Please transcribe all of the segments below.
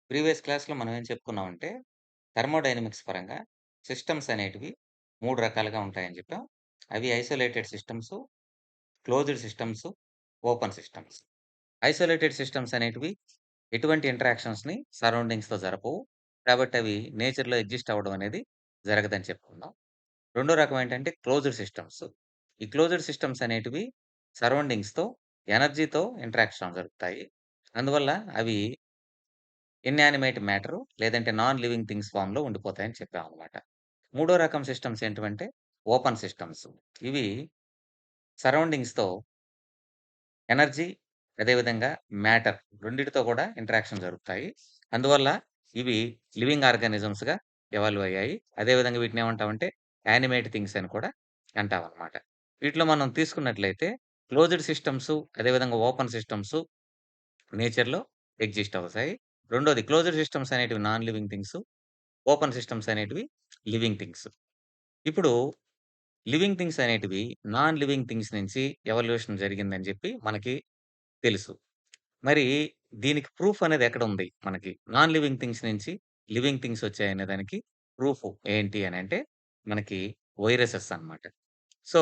Previous క్లాస్‌లో మనం ఏం చెప్పుకున్నామంటే, థర్మోడైనమిక్స్ పరంగా సిస్టమ్స్ అనేటివి 3 రకాలుగా ఉంటాయని చెప్పాం. అవి isolated systems, closed systems, open systems. Isolated systems అనేటివి ఎటువంటి ఇంటరాక్షన్స్‌ని సరౌండింగ్స్‌తో జరపవు. కాబట్టి అవి నేచర్‌లో ఎగ్జిస్ట్ అవ్వడం అనేది జరగదని చెప్పుకున్నాం. రెండో రకం ఏంటంటే క్లోజ్డ్ సిస్టమ్స్. ఈ క్లోజ్డ్ సిస్టమ్స్ అనేటివి సరౌండింగ్స్‌తో ఎనర్జీతో ఇంటరాక్షన్ జరుపుతాయి. అందువల్ల అవి ఇన్‌యానిమేట్ మ్యాటరు లేదంటే నాన్ లివింగ్ థింగ్స్ ఫార్మ్‌లో ఉండిపోతాయని చెప్పామనమాట. మూడో రకం సిస్టమ్స్ ఏంటివంటే ఓపెన్ సిస్టమ్స్. ఇవి సరౌండింగ్స్‌తో ఎనర్జీ అదేవిధంగా మ్యాటర్ రెండిటితో కూడా ఇంటరాక్షన్ జరుపుతాయి. అందువల్ల ఇవి లివింగ్ ఆర్గానిజమ్స్‌గా ఎవాల్వ్ అయ్యాయి. అదేవిధంగా వీటిని ఏమంటామంటే యానిమేట్ థింగ్స్ అని కూడా అంటామనమాట. వీటిలో మనం తీసుకున్నట్లయితే క్లోజ్డ్ సిస్టమ్స్ అదేవిధంగా ఓపెన్ సిస్టమ్స్ నేచర్‌లో ఎగ్జిస్ట్ అవుతాయి. రెండోది క్లోజ్డ్ సిస్టమ్స్ అనేటివి non living things. Open systems అనేటివి లివింగ్ థింగ్స్. ఇప్పుడు లివింగ్ థింగ్స్ అనేటివి నాన్ లివింగ్ థింగ్స్ నుంచి ఎవల్యూషన్ జరిగిందని జెప్పి మనకి తెలుసు. మరి దీనికి ప్రూఫ్ అనేది ఎక్కడుంది మనకి? నాన్ లివింగ్ థింగ్స్ నుంచి లివింగ్ థింగ్స్ వచ్చాయనే దానికి ప్రూఫ్ ఏంటి అనంటే మనకి వైరసెస్ అన్నమాట. సో,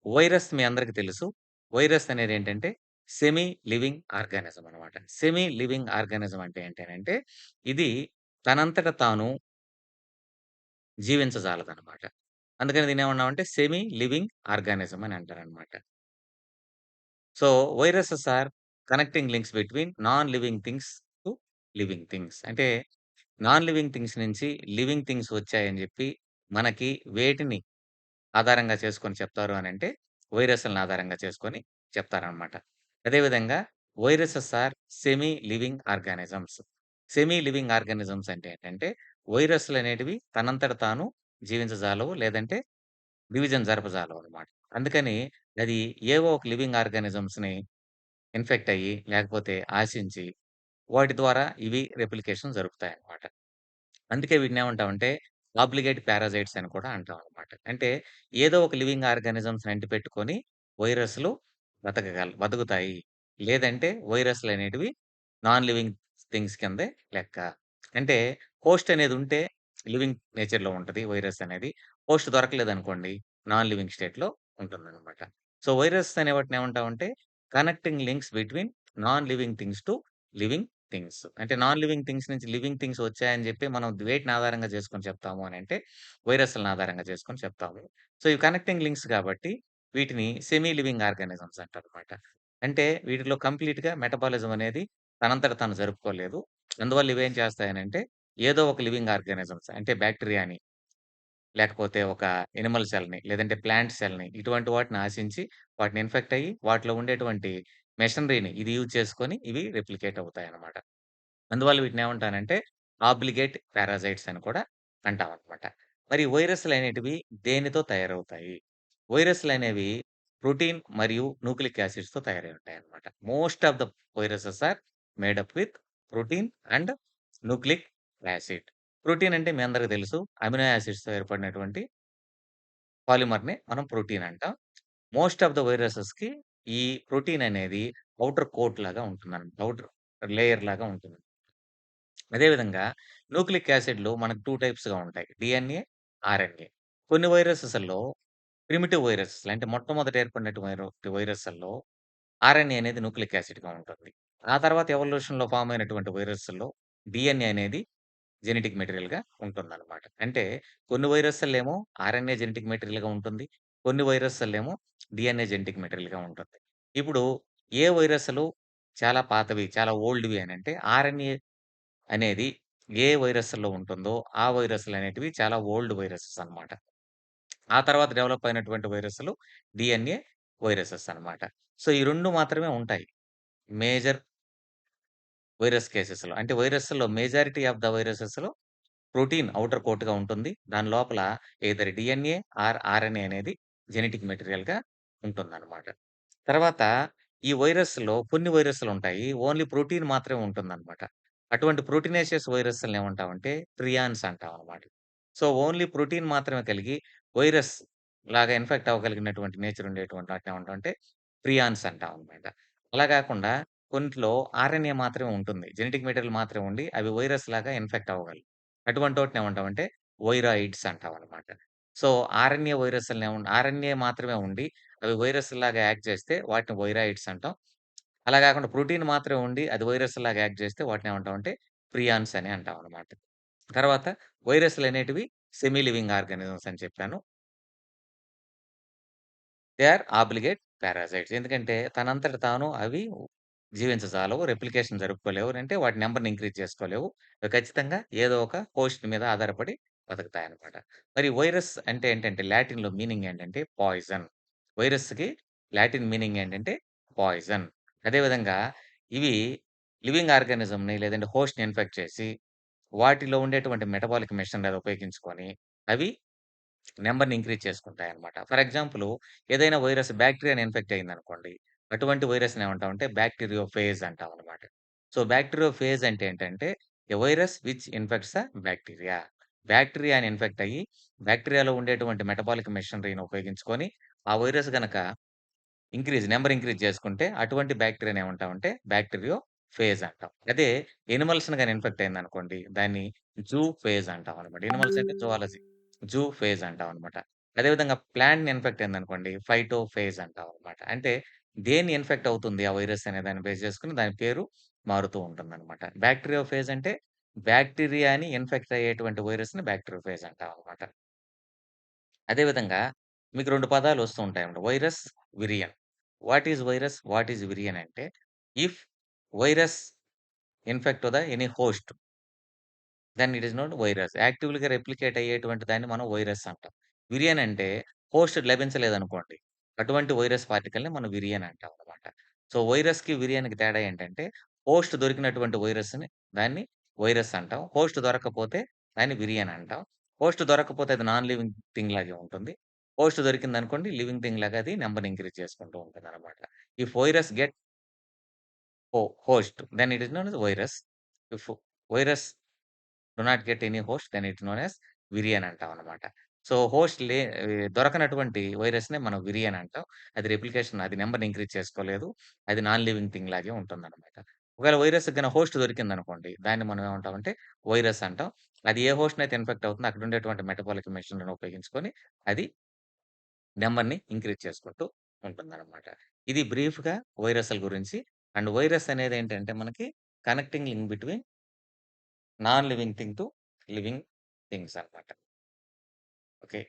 వైరస్ మీ అందరికి తెలుసు. వైరస్ అనేదేంటంటే సెమీ లివింగ్ ఆర్గానిజం అనమాట. సెమీ లివింగ్ ఆర్గానిజం అంటే ఏంటనంటే ఇది తనంతట తాను జీవించజాలదనమాట. అందుకని దీన్నేమన్నామంటే సెమీ లివింగ్ ఆర్గానిజం అని అంటారనమాట. So, viruses are connecting links between non living things to living things. అంటే నాన్ లివింగ్ థింగ్స్ నుంచి లివింగ్ థింగ్స్ వచ్చాయని జెప్పి మనకి వేటిని ఆధారంగా చేసుకొని చెప్తారు అనంటే వైరస్‌లని ఆధారంగా చేసుకొని చెప్తారనమాట. అదేవిధంగా viruses are semi living organisms. Semi living organisms అంటే ఏంటంటే వైరస్‌లనేటివి తనంతట తాను జీవించజాలవు. లేదంటే డివిజన్ జరపజాలవనమాట. అందుకని అది ఏవో ఒక లివింగ్ ఆర్గానిజమ్స్‌ని ఇన్ఫెక్ట్ అయ్యి, లేకపోతే ఆశించి, వాటి ద్వారా ఇవి రెప్లికేషన్ జరుపుతాయన్నమాట. అందుకే వీటినేమంటామంటే ఆబ్లిగేట్ పారాసైట్స్ అని కూడా అంటామనమాట. అంటే ఏదో ఒక లివింగ్ ఆర్గానిజమ్స్‌ని అంటిపెట్టుకొని వైరస్‌లు బతుకుతాయి. లేదంటే వైరస్‌లనేటివి నాన్ లివింగ్ థింగ్స్ కిందే లెక్క. అంటే హోస్ట్ అనేదుంటే లివింగ్ నేచర్‌లో ఉంటది వైరస్ అనేది. హోస్ట్ దొరకలేదనుకోండి నాన్ లివింగ్ స్టేట్‌లో ఉంటుందనమాట. సో, వైరస్ అనే వాటిని ఏమంటామంటే connecting links between non living things to living things. అంటే నాన్ లివింగ్ థింగ్స్ నుంచి లివింగ్ థింగ్స్ వచ్చాయని జెప్పి మనం వేటిని ఆధారంగా చేసుకొని చెప్తాము అనంటే వైరస్‌లని ఆధారంగా చేసుకొని చెప్తాము. సో, ఇవి కనెక్టింగ్ లింక్స్ కాబట్టి వీటిని సెమీ లివింగ్ ఆర్గానిజమ్స్ అంటారనమాట. అంటే వీటిలో కంప్లీట్‌గా మెటబాలిజం అనేది తనంతట తాను జరుపుకోలేదు. అందువల్ల ఇవేం చేస్తాయనంటే ఏదో ఒక లివింగ్ ఆర్గానిజమ్స్ అంటే బాక్టీరియాని, లేకపోతే ఒక యానిమల్ సెల్‌ని, లేదంటే ప్లాంట్ సెల్‌ని ఇటువంటి వాటిని ఆశించి వాటిని ఇన్ఫెక్ట్ అయ్యి వాటిలో ఉండేటువంటి మెషినరీని ఇది యూజ్ చేసుకొని ఇవి రెప్లికేట్ అవుతాయన్నమాట. అందువల్ల వీటినేమంటానంటే ఆబ్లిగేట్ పారాసైట్స్ అని కూడా అంటామనమాట. మరి వైరస్‌లనేటివి దేనితో తయారవుతాయి? వైరస్‌లనేవి ప్రోటీన్ మరియు న్యూక్లిక్ యాసిడ్స్‌తో తయారై ఉంటాయన్నమాట. Most of the viruses are made up with protein and nucleic acid. Protein అంటే మీ అందరికి తెలుసు. అమినో యాసిడ్స్‌తో ఏర్పడినటువంటి పాలిమర్‌ని మనం ప్రోటీన్ అంటాం. మోస్ట్ ఆఫ్ ద వైరసెస్‌కి ఈ ప్రోటీన్ అనేది ఔటర్ కోట్ లాగా ఉంటుందన్నమాట. ఔటర్ లేయర్ లాగా ఉంటుంది. అదే విధంగా న్యూక్లిక్ యాసిడ్‌లు మనకు 2 టైప్స్‌గా ఉంటాయి. DNA, RNA. కొన్ని వైరసెస్‌ల్లో ప్రిమిటివ్ వైరసెస్‌లు అంటే మొట్టమొదట ఏర్పడినటువంటి వైరస్‌ల్లో ఆర్ఎన్ఏ అనేది న్యూక్లిక్ యాసిడ్‌గా ఉంటుంది. ఆ తర్వాత ఎవల్యూషన్‌లో ఫార్మ్ అయినటువంటి వైరస్‌ల్లో డీఎన్ఏ అనేది జెనెటిక్ మెటీరియల్‌గా ఉంటుందన్నమాట. అంటే కొన్ని వైరస్‌లేమో ఆర్ఎన్ఏ జెనెటిక్ మెటీరియల్‌గా ఉంటుంది. కొన్ని వైరస్‌లేమో డీఎన్ఏ జెనెటిక్ మెటీరియల్‌గా ఉంటుంది. ఇప్పుడు ఏ వైరస్‌లు చాలా పాతవి, చాలా ఓల్డ్‌వి అనంటే ఆర్ఎన్ఏ అనేది ఏ వైరస్‌లో ఉంటుందో, ఆ వైరస్‌లనేటివి చాలా ఓల్డ్ వైరసెస్ అన్నమాట. ఆ తర్వాత డెవలప్ అయినటువంటి వైరస్‌లు డీఎన్ఏ వైరసెస్ అన్నమాట. సో, ఈ 2 మాత్రమే ఉంటాయి. మేజర్ వైరస్ కేసెస్‌లో. అంటే వైరస్‌లో మెజారిటీ ఆఫ్ ద వైరసెస్‌లో ప్రోటీన్ ఔటర్ కోట్‌గా ఉంటుంది. దాని లోపల ఎయిదర్ డీఎన్ఏ ఆర్ ఆర్ఎన్ఏ అనేది జెనెటిక్ మెటీరియల్‌గా ఉంటుందన్నమాట. తర్వాత ఈ వైరస్‌లో కొన్ని వైరస్‌లుంటాయి. ఓన్లీ ప్రోటీన్ మాత్రమే ఉంటుందన్నమాట. అటువంటి ప్రోటీనేషియస్ వైరస్‌లని ఏమంటామంటే ప్రియాన్స్ అంటామనమాట. సో, ఓన్లీ ప్రోటీన్ మాత్రమే కలిగి వైరస్ లాగా ఇన్ఫెక్ట్ అవ్వగలిగినటువంటి నేచర్ ఉండేటువంటి వాటిని ఏమంటామంటే ప్రియాన్స్ అంటామనమాట. అలా గాకుండా కొన్నిట్లో ఆర్ఎన్ఏ మాత్రమే ఉంటుంది. జెనెటిక్ మెటీరియల్ మాత్రమే ఉండి, అవి వైరస్‌లాగా ఇన్ఫెక్ట్ అవ్వగలవు. అటువంటోటిని ఏమంటామంటే వైరాయిడ్స్ అంటామనమాట. సో, ఆర్ఎన్ఏ మాత్రమే ఉండి, అవి వైరస్‌లాగా యాక్ట్ చేస్తే వాటిని వైరాయిడ్స్ అంటాం. అలా గాకుండా ప్రోటీన్ మాత్రమే ఉండి, అది వైరస్‌లాగా యాక్ట్ చేస్తే వాటినేమంటామంటే ప్రియాన్స్ అని అంటామనమాట. తర్వాత వైరస్‌లనేటివి సెమీ లివింగ్ ఆర్గానిజమ్స్ అని చెప్పాను. They are obligate parasites. ఎందుకంటే తనంతట తాను అవి జీవించజాలవు. రెప్లికేషన్ జరుపుకోలేవు. అంటే వాటి నంబర్‌ని ఇంక్రీజ్ చేసుకోలేవు. అవి ఖచ్చితంగా ఏదో ఒక హోస్ట్ మీద ఆధారపడి బతుకుతాయన్నమాట. మరి వైరస్ అంటే ఏంటంటే లాటిన్‌లో మీనింగ్ ఏంటంటే పాయిజన్. వైరస్‌కి లాటిన్ మీనింగ్ ఏంటంటే పాయిజన్. అదే విధంగా ఇవి లివింగ్ ఆర్గానిజంని లేదంటే హోస్ట్‌ని ఇన్ఫెక్ట్ చేసి వాటిలో ఉండేటువంటి మెటబాలిక్ మెషినరీ అది ఉపయోగించుకొని అవి నంబర్‌ని ఇంక్రీజ్ చేసుకుంటాయన్నమాట. ఫర్ ఎగ్జాంపుల్ ఏదైనా వైరస్ బాక్టీరియాని ఇన్ఫెక్ట్ అయిందనుకోండి. అటువంటి వైరస్‌ని ఏమంటామంటే బాక్టీరియోఫేజ్ అంటామన్నమాట. సో, బాక్టీరియోఫేజ్ అంటే ఏంటంటే a virus which infects the bacteria. బాక్టీరియాని ఇన్ఫెక్ట్ అయ్యి బాక్టీరియాలో ఉండేటువంటి మెటబాలిక్ మెషినరీని ఉపయోగించుకొని ఆ వైరస్ గనక నంబర్ ఇంక్రీజ్ చేసుకుంటే అటువంటి బాక్టీరియాని ఏమంటామంటే బాక్టీరియోఫేజ్ అంటాం. అదే యానిమల్స్‌ని గాని ఇన్ఫెక్ట్ అయిందనుకోండి దాన్ని జూఫేజ్ అంటామన్నమాట. యానిమల్స్ అంటే జువాలజీ. జూఫేజ్ అంటామన్నమాట. అదే విధంగా ప్లాంట్‌ని ఇన్ఫెక్ట్ అయిందనుకోండి ఫైటోఫేజ్ అంటామన్నమాట. అంటే దేన్ని ఇన్ఫెక్ట్ అవుతుంది ఆ వైరస్ అనే దాన్ని బేస్ చేసుకొని దాని పేరు మారుతూ ఉంటుందన్నమాట. బాక్టీరియోఫేజ్ అంటే బాక్టీరియాని ఇన్ఫెక్ట్ అయ్యేటువంటి వైరస్‌ని బాక్టీరియోఫేజ్ అంటామన్నమాట. అదే విధంగా మీకు 2 పదాలు వస్తూ ఉంటాయన్నమాట. Virus, virion. What is virus? What is virion అంటే if virus infect any host then it is not virus. యాక్టివ్‌గా రెప్లికేట్ అయ్యేటువంటి దాన్ని మనం వైరస్ అంటాం. విరియన్ అంటే హోస్ట్ లభించలేదనుకోండి. అటువంటి వైరస్ పార్టికల్‌ని మనం విరియన్ అంటాం అన్నమాట. సో, వైరస్‌కి, విరియన్‌కి తేడా ఏంటంటే హోస్ట్ దొరికినటువంటి దాన్ని వైరస్ అంటాం. హోస్ట్ దొరక్కపోతే దాన్ని విరియన్ అంటాం. హోస్ట్ దొరక్కపోతే అది నాన్ లివింగ్ థింగ్ లాగే ఉంటుంది. హోస్ట్ దొరికిందనుకోండి లివింగ్ థింగ్ లాగా అది నంబర్‌ని ఇంక్రీజ్ చేసుకుంటూ ఉంటుందన్నమాట. If virus get host then it is known as virus. If virus do not get any host then it's known as virion అంటామనమాట. సో, దొరకనటువంటి వైరస్‌నే మనం విరియన్ అంటాం. అది నంబర్‌ని ఇంక్రీజ్ చేసుకోలేదు. అది నాన్ లివింగ్ థింగ్ లాగే ఉంటుందనమాట. ఒకవేళ వైరస్‌కి గాని హోస్ట్ దొరికిందనుకోండి, దాన్ని మనం ఏమంటామంటే వైరస్ అంటాం. అది ఏ హోస్ట్‌నైతే ఇన్ఫెక్ట్ అవుతుందో అక్కడ ఉండేటువంటి మెటబాలిక్ మెషినరీని ఉపయోగించుకొని అది నంబర్‌ని ఇంక్రీజ్ చేసుకుంటూ ఉంటుందనమాట. ఇది బ్రీఫ్‌గా వైరస్‌ల గురించి. అండ్ వైరస్ అనేదేంటంటే మనకి connecting link between non living thing to living things అన్నమాట. ఓకే.